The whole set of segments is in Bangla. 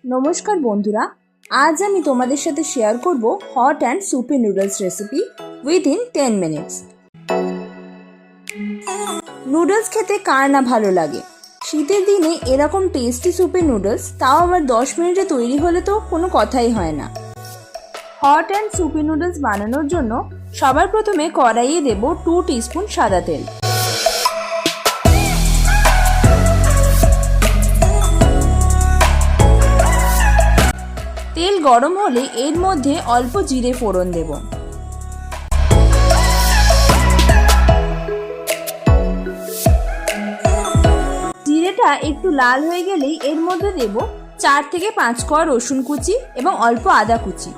নমস্কার বন্ধুরা, আজ আমি তোমাদের সাথে শেয়ার করব hot and soupy noodles recipe within 10 minutes. Noodles খেতে কার না ভালো লাগে। শীতের দিনে এরকম টেস্টি সুপি নুডলস, তাও আবার 10 মিনিটে তৈরি হলে তো কোনো কথাই হয় না। হট অ্যান্ড সুপি নুডলস বানানোর জন্য সবার প্রথমে কড়াইয়ে দেব 2 টিস্পুন সাদা তেল। তেল গরম হলে এর মধ্যে অল্প জিরে ফোড়ন দেব। জিরেটা একটু লাল হয়ে গেলেই এর মধ্যে দেব 4 থেকে 5 কোয়া রসুন কুচি এবং অল্প আদা কুচি।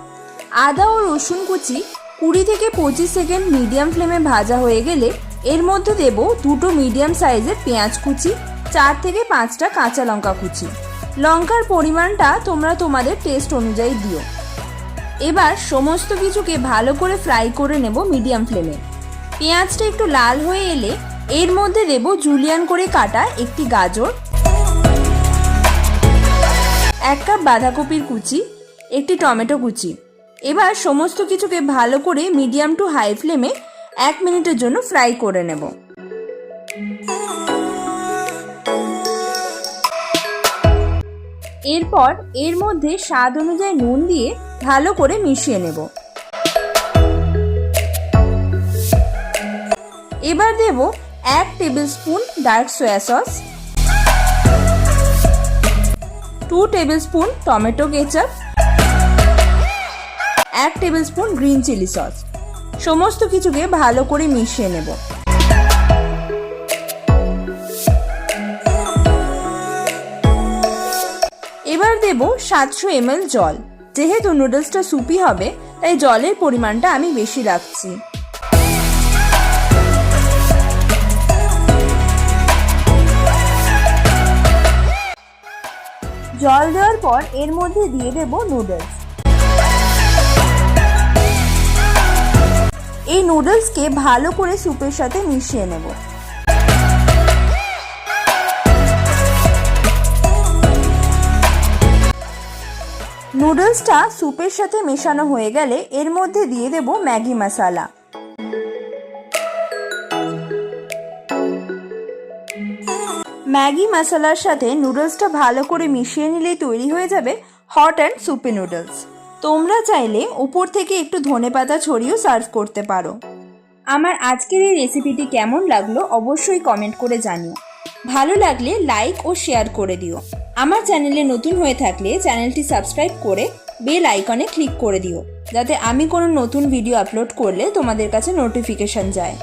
আদা ও রসুন কুচি 20 থেকে 25 সেকেন্ড মিডিয়াম ফ্লেমে ভাজা হয়ে গেলে এর মধ্যে দেব 2টো মিডিয়াম সাইজের পেঁয়াজ কুচি, 4 থেকে 5টা কাঁচা লঙ্কা কুচি। লঙ্কার পরিমাণটা তোমরা তোমাদের টেস্ট অনুযায়ী দিও। এবার সমস্ত কিছুকে ভালো করে ফ্রাই করে নেব মিডিয়াম ফ্লেমে। পেঁয়াজটা একটু লাল হয়ে এলে এর মধ্যে দেব জুলিয়ান করে কাটা একটি গাজর, 1 কাপ বাঁধাকপির কুচি, একটি টমেটো কুচি। এবার সমস্ত কিছুকে ভালো করে মিডিয়াম টু হাই ফ্লেমে 1 মিনিটের জন্য ফ্রাই করে নেব। এরপর এর মধ্যে স্বাদ অনুযায়ী নুন দিয়ে ভালো করে মিশিয়ে নেব। এবার দেব 1 tablespoon dark soya sauce, 2 tablespoon tomato ketchup, 1 tablespoon green chilli sauce. সমস্ত কিছুকে ভালো করে মিশিয়ে নেব। এবার দেব 700 ml জল। যেহেতু নুডলসটা সুপি হবে তাই জলের পরিমাণটা আমি বেশি রাখছি। জল দেওয়ার পর এর মধ্যে দিয়ে দেব নুডলস। এই নুডলসকে ভালো করে স্যুপের সাথে মিশিয়ে নেব। নুডলসটা স্যুপের সাথে মেশানো হয়ে গেলে এর মধ্যে দিয়ে দেব ম্যাগি মশলা। ম্যাগি মশলার সাথে নুডলসটা ভালো করে মিশিয়ে নিলেই তৈরি হয়ে যাবে হট অ্যান্ড সুপি নুডলস। তোমরা চাইলে উপর থেকে একটু ধনেপাতা ছড়িয়েও সার্ভ করতে পারো। আমার আজকের এই রেসিপিটি কেমন লাগলো অবশ্যই কমেন্ট করে জানিও। ভালো লাগলে লাইক ও শেয়ার করে দিও। আমার চ্যানেলে নতুন হয়ে থাকলে চ্যানেলটি সাবস্ক্রাইব করে বেল আইকনে ক্লিক করে দিও, যাতে আমি কোনো নতুন ভিডিও আপলোড করলে তোমাদের কাছে নোটিফিকেশন যায়।